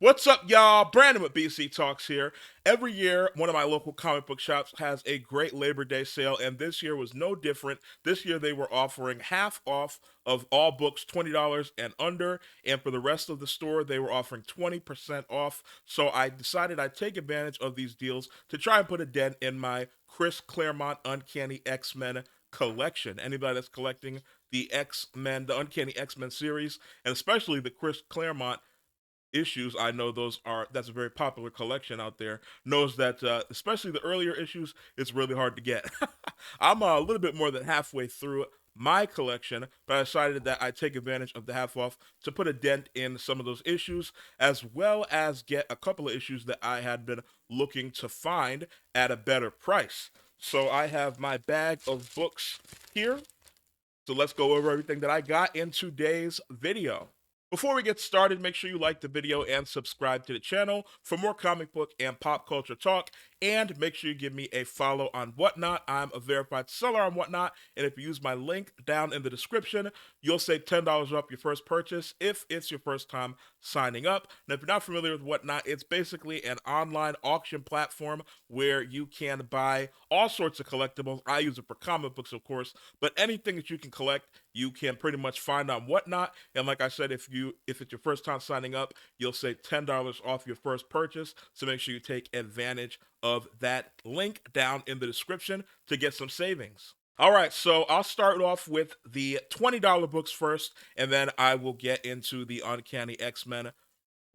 What's up, y'all? Brandon with BC Talks here. Every year, one of my local comic book shops has a great Labor Day sale, and this year was no different. This year, they were offering half off of all books, $20 and under, and for the rest of the store, they were offering 20% off. So I decided I'd take advantage of these deals to try and put a dent in my Chris Claremont Uncanny X-Men collection. Anybody that's collecting the X-Men, the Uncanny X-Men series, and especially the Chris Claremont issues, I know that's a very popular collection out there, knows that especially the earlier issues, it's really hard to get. I'm a little bit more than halfway through my collection, but I decided that I'd take advantage of the half off to put a dent in some of those issues, as well as get a couple of issues that I had been looking to find at a better price. So I have my bag of books here. So let's go over everything that I got in today's video. Before we get started, make sure you like the video and subscribe to the channel for more comic book and pop culture talk. And make sure you give me a follow on Whatnot. I'm a verified seller on Whatnot. And if you use my link down in the description, you'll save $10 off your first purchase if it's your first time signing up. And if you're not familiar with Whatnot, it's basically an online auction platform where you can buy all sorts of collectibles. I use it for comic books, of course, but anything that you can collect, you can pretty much find on Whatnot. And like I said, if it's your first time signing up, you'll save $10 off your first purchase. So make sure you take advantage of that link down in the description to get some savings. All right, so I'll start off with the $20 books first, and then I will get into the Uncanny X-Men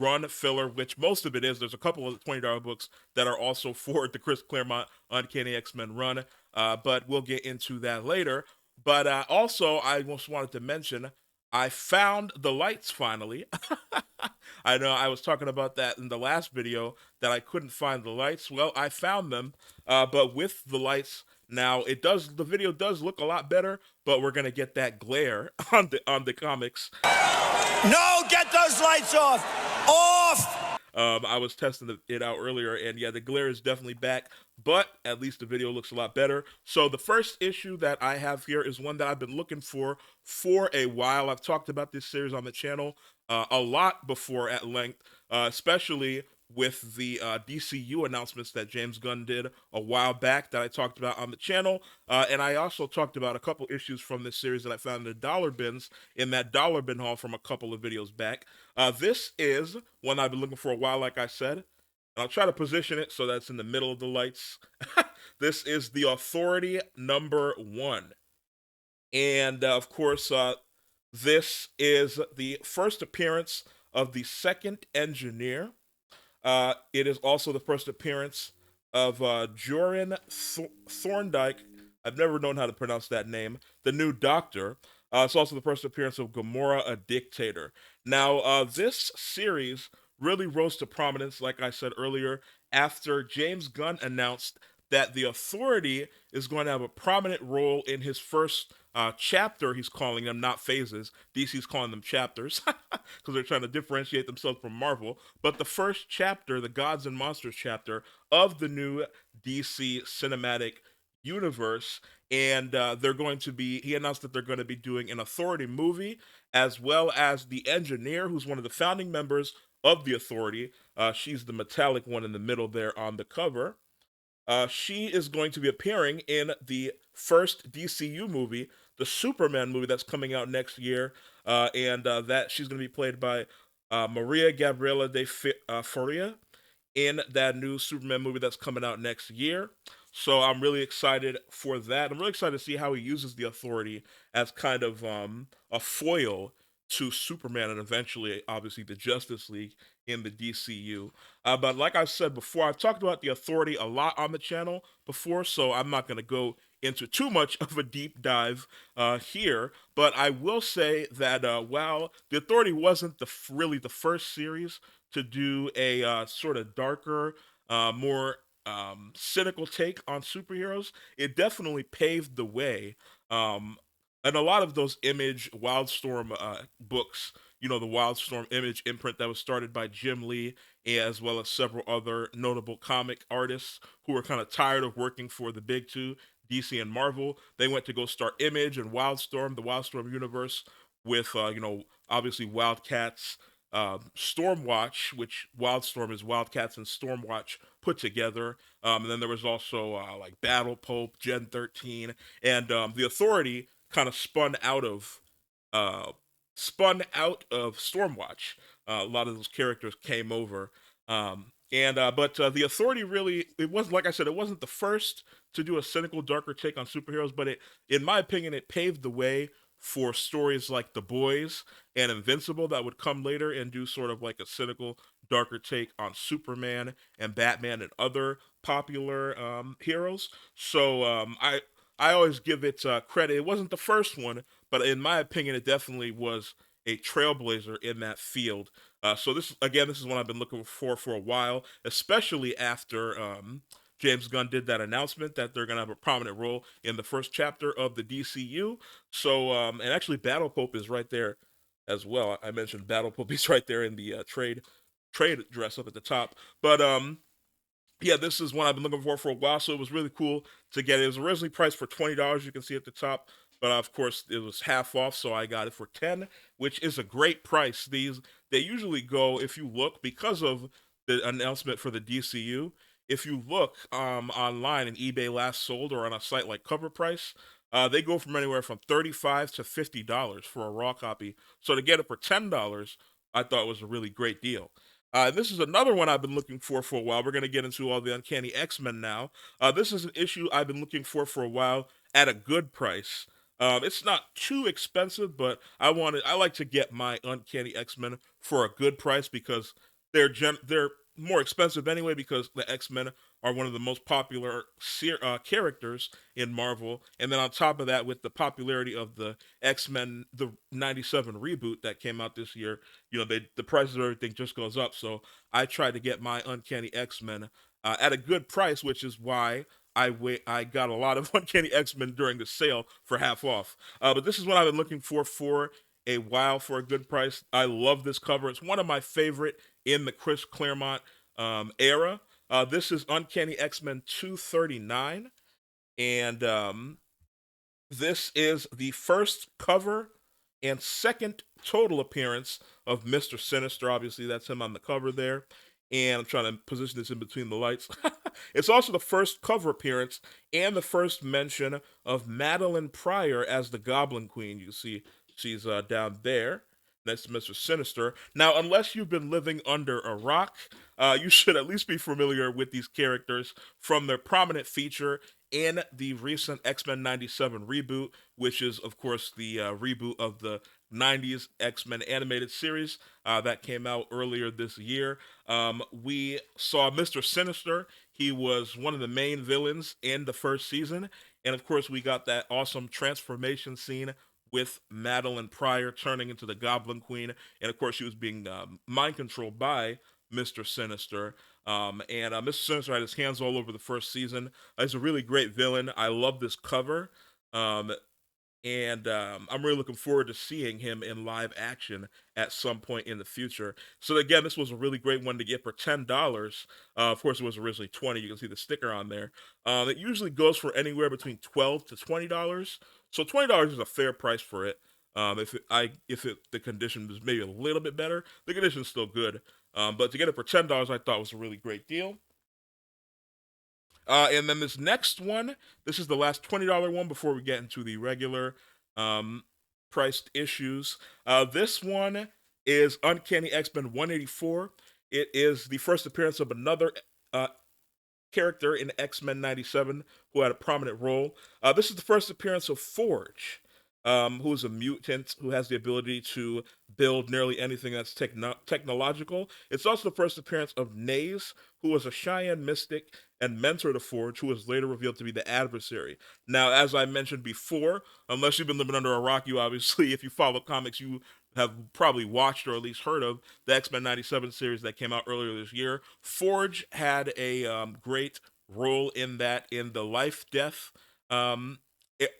run filler, which most of it is. There's a couple of $20 books that are also for the Chris Claremont Uncanny X-Men run, but we'll get into that later. But also, I just wanted to mention I found the lights finally. I know I was talking about that in the last video that I couldn't find the lights. Well, I found them, but with the lights now, the video does look a lot better, but we're gonna get that glare on the comics. No, get those lights off! Off! I was testing it out earlier, and yeah, the glare is definitely back, but at least the video looks a lot better. So the first issue that I have here is one that I've been looking for a while. I've talked about this series on the channel a lot before at length, especially with the DCU announcements that James Gunn did a while back that I talked about on the channel. And I also talked about a couple issues from this series that I found in the dollar bins in that dollar bin haul from a couple of videos back. This is one I've been looking for a while, like I said. And I'll try to position it so that's in the middle of the lights. This is the Authority #1. And of course, this is the first appearance of the second engineer. It is also the first appearance of Joran Thorndike. I've never known how to pronounce that name. The new Doctor. It's also the first appearance of Gamora, a Dictator. Now, this series really rose to prominence, like I said earlier, after James Gunn announced that the Authority is going to have a prominent role in his first chapter. He's calling them, not phases. DC's calling them chapters because they're trying to differentiate themselves from Marvel. But the first chapter, the Gods and Monsters chapter of the new DC cinematic universe, and he announced that they're going to be doing an Authority movie, as well as the Engineer, who's one of the founding members of the Authority. She's the metallic one in the middle there on the cover. She is going to be appearing in the first DCU movie, the Superman movie that's coming out next year, and that she's going to be played by Maria Gabriela de Faria in that new Superman movie that's coming out next year. So I'm really excited for that. I'm really excited to see how he uses the Authority as kind of a foil to Superman and eventually, obviously, the Justice League in the DCU. But like I said before, I've talked about the Authority a lot on the channel before, so I'm not going to go into too much of a deep dive here. But I will say that while the Authority wasn't really the first series to do a sort of darker, more cynical take on superheroes, it definitely paved the way. And a lot of those Image Wildstorm books, the Wildstorm Image imprint that was started by Jim Lee, as well as several other notable comic artists who were kind of tired of working for the big two, DC and Marvel. They went to go start Image and Wildstorm, the Wildstorm universe, with obviously Wildcats, Stormwatch, which Wildstorm is Wildcats and Stormwatch put together. And then there was also like Battle Pope, Gen 13, and the Authority kind of uh, spun out of Stormwatch. A lot of those characters came over. And but the Authority really, it wasn't, like I said, it wasn't the first to do a cynical, darker take on superheroes, but in my opinion, it paved the way for stories like The Boys and Invincible that would come later and do sort of like a cynical, darker take on Superman and Batman and other popular heroes. So I always give it credit. It wasn't the first one, but in my opinion, it definitely was a trailblazer in that field. So this is one I've been looking for a while, especially after James Gunn did that announcement that they're gonna have a prominent role in the first chapter of the DCU. So and actually, Battle Pope is right there as well. I mentioned Battle Pope; he's right there in the trade dress up at the top. But yeah, this is one I've been looking for a while, so it was really cool to get it. It was originally priced for $20. You can see at the top, but of course it was half off, so I got it for 10, which is a great price. These they usually go, if you look, because of the announcement for the DCU. If you look online in eBay last sold or on a site like Cover Price, they go from anywhere from $35 to $50 for a raw copy. So to get it for $10, I thought was a really great deal. And this is another one I've been looking for a while. We're going to get into all the Uncanny X-Men now. This is an issue I've been looking for a while at a good price. It's not too expensive, but I like to get my Uncanny X-Men for a good price because they're more expensive anyway because the X-Men are one of the most popular characters in Marvel, and then on top of that, with the popularity of the X-Men, the '97 reboot that came out this year, the prices of everything just goes up. So I try to get my Uncanny X-Men at a good price, which is why I got a lot of Uncanny X-Men during the sale for half off. But this is what I've been looking for a while for a good price. I love this cover. It's one of my favorite in the Chris Claremont era. This is Uncanny X-Men 239, and this is the first cover and second total appearance of Mr. Sinister. Obviously, that's him on the cover there. And I'm trying to position this in between the lights. It's also the first cover appearance and the first mention of Madeline Pryor as the Goblin Queen. You see, she's down there next to Mr. Sinister. Now, unless you've been living under a rock, you should at least be familiar with these characters from their prominent feature in the recent X-Men '97 reboot, which is, of course, the reboot of the '90s X-Men animated series that came out earlier this year. We saw Mr. Sinister. He was one of the main villains in the first season. And of course, we got that awesome transformation scene with Madeline Pryor turning into the Goblin Queen. And of course, she was being mind controlled by Mr. Sinister. And Mr. Sinister had his hands all over the first season. He's a really great villain. I love this cover. Um, and I'm really looking forward to seeing him in live action at some point in the future. So again, this was a really great one to get for $10. Of course, it was originally 20. You can see the sticker on there. It usually goes for anywhere between $12 to $20. So $20 is a fair price for it. The condition was maybe a little bit better, the condition's still good. But to get it for $10, I thought was a really great deal. And then this next one, this is the last $20 one before we get into the regular um, priced issues. This one is Uncanny X-Men 184. It is the first appearance of another uh, character in X-Men '97 who had a prominent role. This is the first appearance of Forge, who is a mutant who has the ability to build nearly anything that's technological. It's also the first appearance of Naze, who was a Cheyenne mystic and mentor to Forge, who was later revealed to be the adversary. Now, as I mentioned before, unless you've been living under a rock, you obviously, if you follow comics, you have probably watched or at least heard of the X-Men '97 series that came out earlier this year. Forge had a great role in that, in the life death um,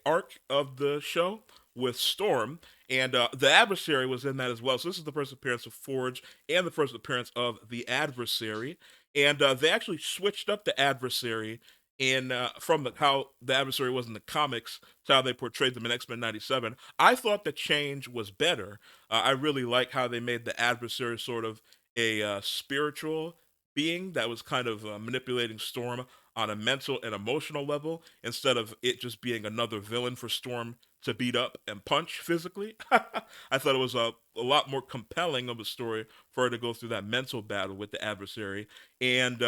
arc of the show with Storm, and the adversary was in that as well. So this is the first appearance of Forge and the first appearance of the adversary, and they actually switched up the adversary in from how the adversary was in the comics to how they portrayed them in X-Men '97. I thought the change was better. I really like how they made the adversary sort of a spiritual being that was kind of manipulating Storm on a mental and emotional level instead of it just being another villain for Storm to beat up and punch physically. I thought it was a lot more compelling of a story for her to go through that mental battle with the adversary. And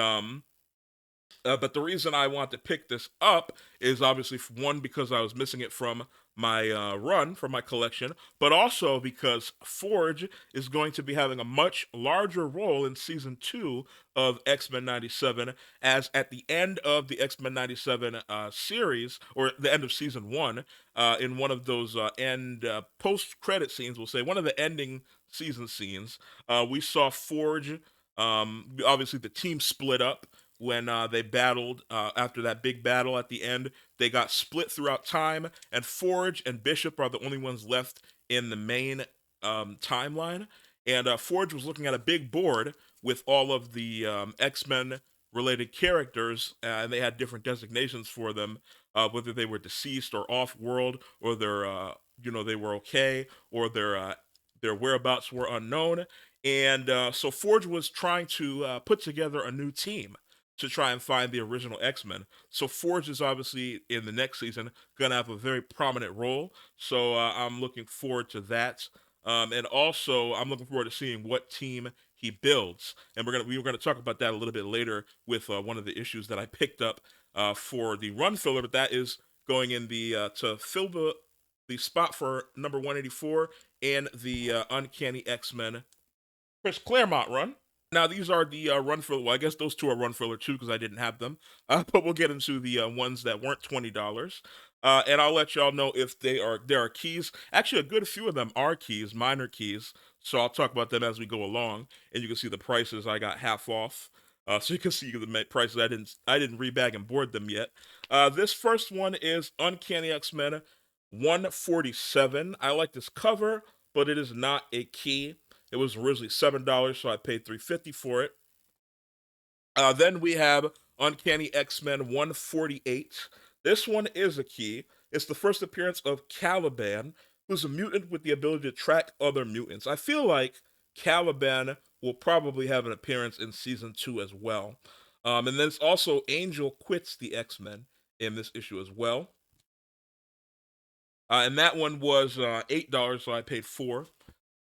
but the reason I want to pick this up is obviously one because I was missing it from my run from my collection, but also because Forge is going to be having a much larger role in season 2 of X-Men '97. As at the end of the X-Men '97 series, or the end of season 1, in one of those end post-credit scenes, we'll say one of the ending season scenes, we saw Forge. Obviously, the team split up when they battled after that big battle at the end. They got split throughout time, and Forge and Bishop are the only ones left in the main timeline. And Forge was looking at a big board with all of the X-Men related characters, and they had different designations for them, whether they were deceased or off-world, or they were okay, or their whereabouts were unknown. And so Forge was trying to put together a new team to try and find the original X-Men. So Forge is obviously in the next season going to have a very prominent role. So I'm looking forward to that. And also, I'm looking forward to seeing what team he builds. And we were gonna talk about that a little bit later with one of the issues that I picked up for the run filler. But that is going in the to fill the spot for number 184 and the Uncanny X-Men Chris Claremont run. Now these are the run filler. Well, I guess those two are run filler too because I didn't have them. But we'll get into the ones that weren't $20. And I'll let y'all know if there are keys. Actually, a good few of them are keys, minor keys. So I'll talk about them as we go along, and you can see the prices I got half off. So you can see the prices. I didn't rebag and board them yet. This first one is Uncanny X-Men 147. I like this cover, but it is not a key. It was originally $7, so I paid $3.50 for it. Then we have Uncanny X-Men 148. This one is a key. It's the first appearance of Caliban, who's a mutant with the ability to track other mutants. I feel like Caliban will probably have an appearance in season 2 as well. And then it's also Angel quits the X-Men in this issue as well. And that one was $8, so I paid 4.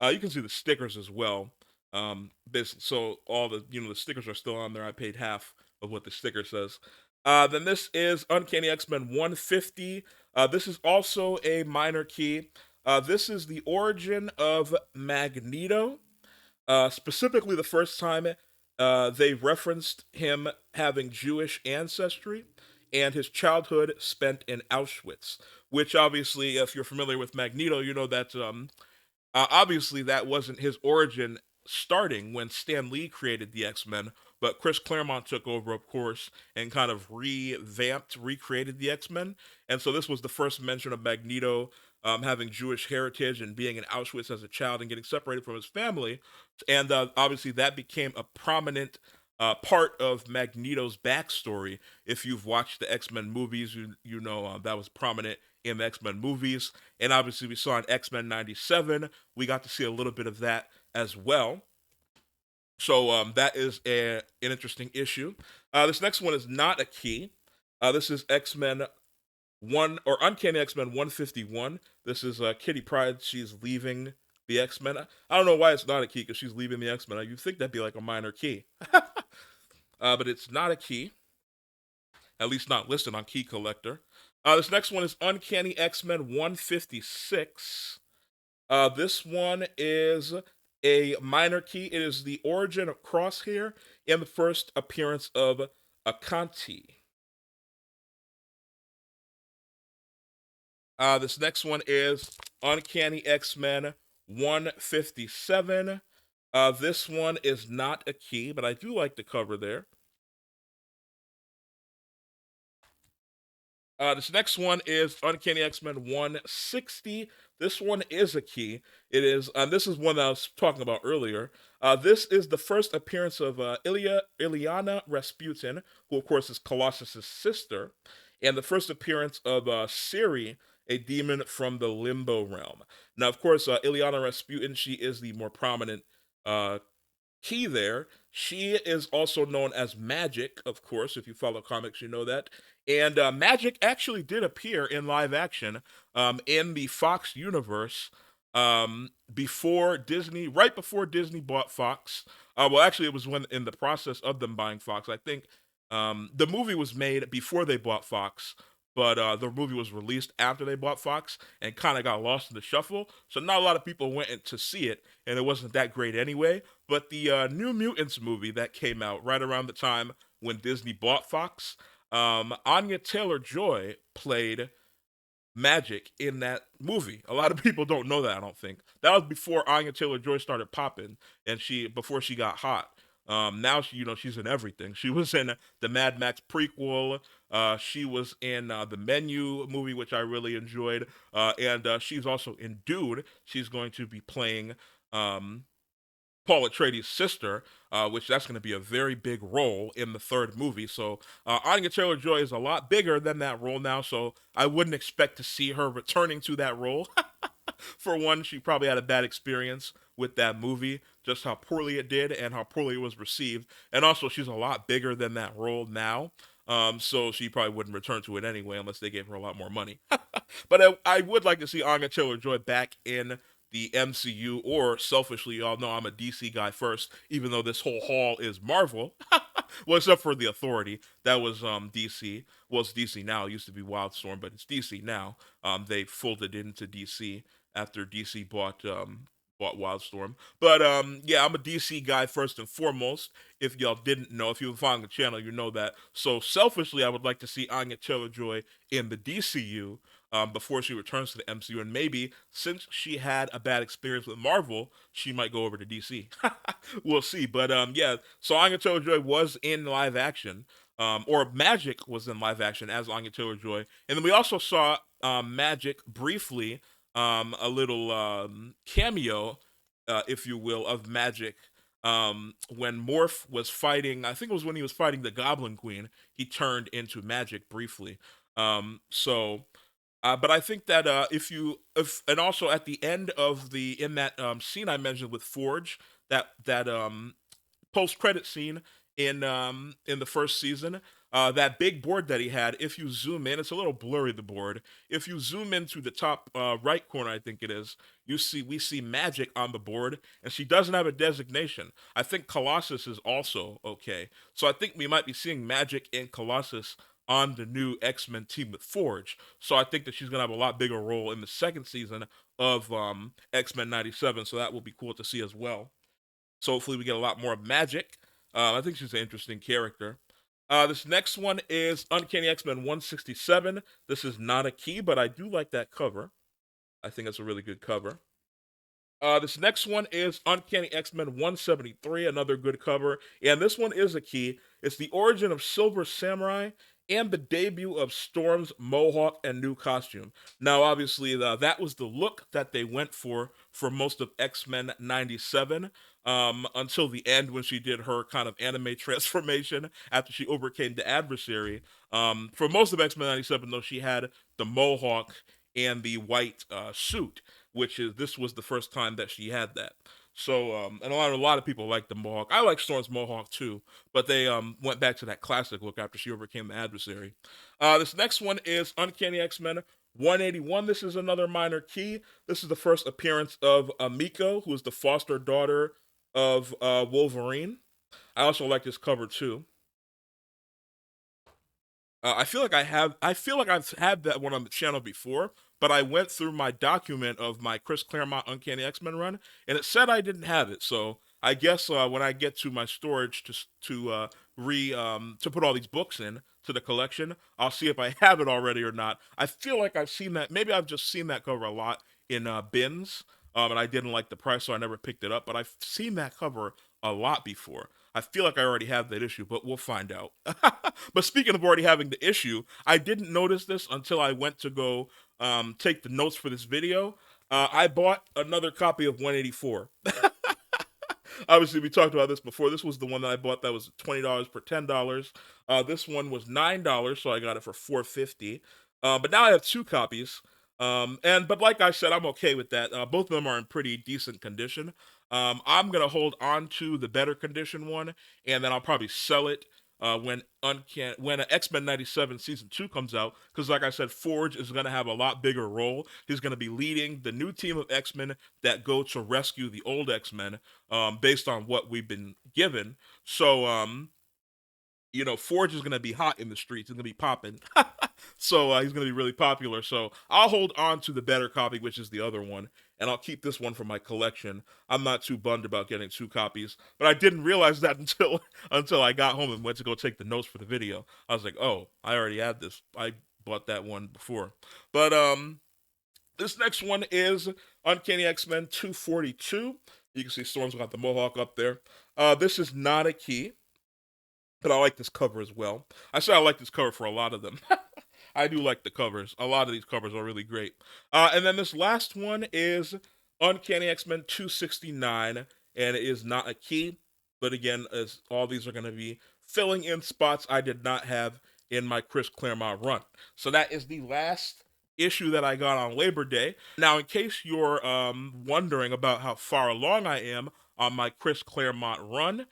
You can see the stickers as well. So all the stickers are still on there. I paid half of what the sticker says. Then this is Uncanny X-Men 150. This is also a minor key. This is the origin of Magneto. Specifically, the first time they referenced him having Jewish ancestry and his childhood spent in Auschwitz. Which obviously, if you're familiar with Magneto, you know that obviously, that wasn't his origin starting when Stan Lee created the X-Men, but Chris Claremont took over, of course, and kind of recreated the X-Men. And so this was the first mention of Magneto having Jewish heritage and being in Auschwitz as a child and getting separated from his family. And obviously, that became a prominent part of Magneto's backstory. If you've watched the X-Men movies, you know that was prominent in the X-Men movies. And obviously, we saw in X-Men '97, we got to see a little bit of that as well. So that is an interesting issue. This next one is not a key. This is X-Men 1 or Uncanny X-Men 151. This is Kitty Pryde. She's leaving the X-Men. I don't know why it's not a key because she's leaving the X-Men. You'd think that'd be like a minor key. But it's not a key, at least not listed on Key Collector. This next one is Uncanny X-Men 156. This one is a minor key. It is the origin of Crosshair and the first appearance of Akanti. This next one is Uncanny X-Men 157. This one is not a key, but I do like the cover there. This next one is Uncanny X-Men 160. This one is a key. It is, this is one that I was talking about earlier. This is the first appearance of Ilyana Rasputin, who of course is Colossus's sister, and the first appearance of Siri, a demon from the Limbo realm. Now, of course, Ilyana Rasputin, she is the more prominent uh, key there. She is also known as Magic, of course. If you follow comics, you know that. And Magic actually did appear in live action in the Fox universe before Disney, right before Disney bought Fox. Well, actually, it was when in the process of them buying Fox. I think the movie was made before they bought Fox, but the movie was released after they bought Fox and kind of got lost in the shuffle. So not a lot of people went in to see it, and it wasn't that great anyway. But the New Mutants movie that came out right around the time when Disney bought Fox, Anya Taylor-Joy played Magic in that movie. A lot of people don't know that. I don't think that was before Anya Taylor-Joy started popping, and before she got hot. Now she's in everything. She was in the Mad Max prequel. She was in the Menu movie, which I really enjoyed, and she's also in Dude. She's going to be playing Paul Atreides' sister, which that's going to be a very big role in the third movie. So Anya Taylor-Joy is a lot bigger than that role now, so I wouldn't expect to see her returning to that role. For one, she probably had a bad experience with that movie, just how poorly it did and how poorly it was received. And also, she's a lot bigger than that role now. So she probably wouldn't return to it anyway unless they gave her a lot more money. But I would like to see Anya Taylor-Joy back in the MCU, or selfishly, y'all know I'm a DC guy first, even though this whole haul is Marvel. Well, except for the Authority, that was DC. Well, it's DC now. It used to be Wildstorm, but it's DC now. They folded into DC after DC bought Wildstorm. But yeah, I'm a DC guy first and foremost. If y'all didn't know, if you've been following the channel, you know that. So selfishly, I would like to see Anya Taylor-Joy in the DCU before she returns to the MCU, and maybe since she had a bad experience with Marvel, she might go over to DC. We'll see. But yeah, so Anya Taylor-Joy was in live action, or Magic was in live action as Anya Taylor-Joy, and then we also saw Magic briefly, a little cameo, if you will, of Magic. When Morph was fighting, I think it was when he was fighting the Goblin Queen, he turned into Magic briefly. But I think that if and also at the end of in that scene I mentioned with Forge, that post credit scene in the first season, that big board that he had. If you zoom in, it's a little blurry, the board. If you zoom into the top right corner, I think it is, we see Magic on the board, and she doesn't have a designation. I think Colossus is also okay, so I think we might be seeing Magic and Colossus on the new X-Men team with Forge. So I think that she's gonna have a lot bigger role in the second season of X-Men '97. So that will be cool to see as well. So hopefully we get a lot more of Magic. I think she's an interesting character. This next one is Uncanny X-Men 167. This is not a key, but I do like that cover. I think it's a really good cover. This next one is Uncanny X-Men 173, another good cover. And this one is a key. It's the origin of Silver Samurai and the debut of Storm's mohawk and new costume. Now, obviously, that was the look that they went for most of X-Men 97, until the end when she did her kind of anime transformation after she overcame the adversary. For most of X-Men 97, though, she had the mohawk and the white suit, this was the first time that she had that. So, and a lot of people like the mohawk. I like Storm's mohawk too, but they went back to that classic look after she overcame the adversary. This next one is Uncanny X-Men 181. This is another minor key. This is the first appearance of Amiko, who is the foster daughter of Wolverine. I also like this cover too. I feel like I've had that one on the channel before, but I went through my document of my Chris Claremont Uncanny X-Men run, and it said I didn't have it. So I guess when I get to my storage to put all these books in to the collection, I'll see if I have it already or not. I feel like I've seen that. Maybe I've just seen that cover a lot in bins, and I didn't like the price, so I never picked it up. But I've seen that cover a lot before. I feel like I already have that issue, but we'll find out. But speaking of already having the issue, I didn't notice this until I went to go take the notes for this video. I bought another copy of 184. Obviously, we talked about this before. This was the one that I bought that was $20 for $10. This one was $9, so I got it for $4.50. But now I have two copies. But like I said, I'm okay with that. Both of them are in pretty decent condition. I'm gonna hold on to the better condition one, and then I'll probably sell it when X-Men 97 season 2 comes out, because like I said, Forge is going to have a lot bigger role. He's going to be leading the new team of X-Men that go to rescue the old X-Men, based on what we've been given. So Forge is going to be hot in the streets. He's going to be popping. So he's going to be really popular. So I'll hold on to the better copy, which is the other one, and I'll keep this one for my collection. I'm not too bummed about getting two copies, but I didn't realize that until I got home and went to go take the notes for the video. I was like, oh, I already had this. I bought that one before. But this next one is Uncanny X-Men 242. You can see Storm's got the mohawk up there. This is not a key, but I like this cover as well. I say I like this cover for a lot of them. I do like the covers. A lot of these covers are really great. And then this last one is Uncanny X-Men 269, and it is not a key, but again, as all these are going to be filling in spots I did not have in my Chris Claremont run. So that is the last issue that I got on Labor Day. Now, in case you're wondering about how far along I am on my Chris Claremont run,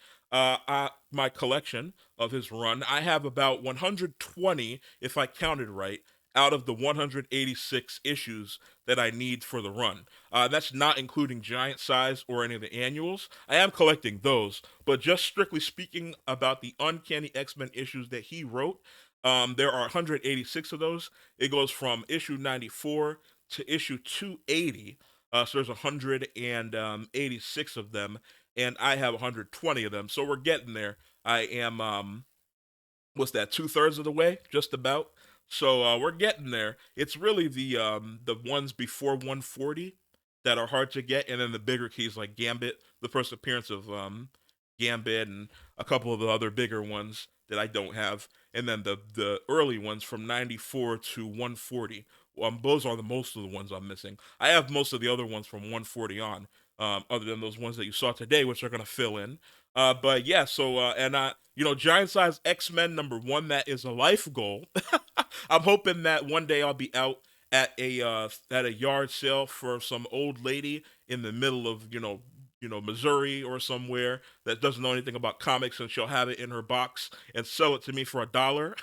my collection of his run, I have about 120, if I counted right, out of the 186 issues that I need for the run. That's not including Giant Size or any of the annuals. I am collecting those, but just strictly speaking about the Uncanny X-Men issues that he wrote, there are 186 of those. It goes from issue 94 to issue 280. So there's 186 of them, and I have 120 of them. So we're getting there. I am what's that, 2/3 of the way, just about. So we're getting there. It's really the ones before 140 that are hard to get, and then the bigger keys like Gambit, the first appearance of Gambit, and a couple of the other bigger ones that I don't have, and then the early ones from 94 to 140. Those are the most of the ones I'm missing. I have most of the other ones from 140 on, other than those ones that you saw today, which are gonna fill in. But yeah, so Giant Size X-Men #1, that is a life goal. I'm hoping that one day I'll be out at a yard sale for some old lady in the middle of Missouri or somewhere that doesn't know anything about comics, and she'll have it in her box and sell it to me for $1.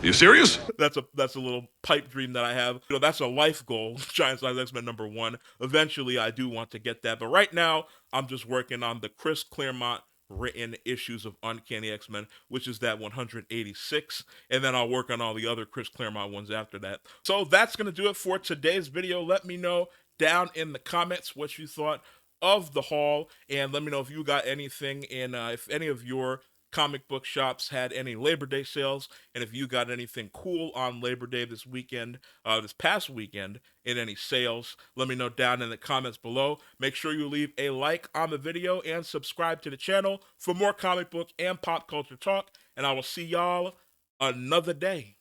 You serious? That's a little pipe dream that I have. That's a life goal. Giant Size X-Men #1. Eventually, I do want to get that, but right now, I'm just working on the Chris Claremont written issues of Uncanny X-Men, which is that 186, and then I'll work on all the other Chris Claremont ones after that. So that's gonna do it for today's video. Let me know down in the comments what you thought of the haul, and let me know if you got anything in, if any of your comic book shops had any Labor Day sales, and if you got anything cool on Labor Day this weekend, this past weekend, in any sales. Let me know down in the comments below. Make sure you leave a like on the video and subscribe to the channel for more comic book and pop culture talk, and I will see y'all another day.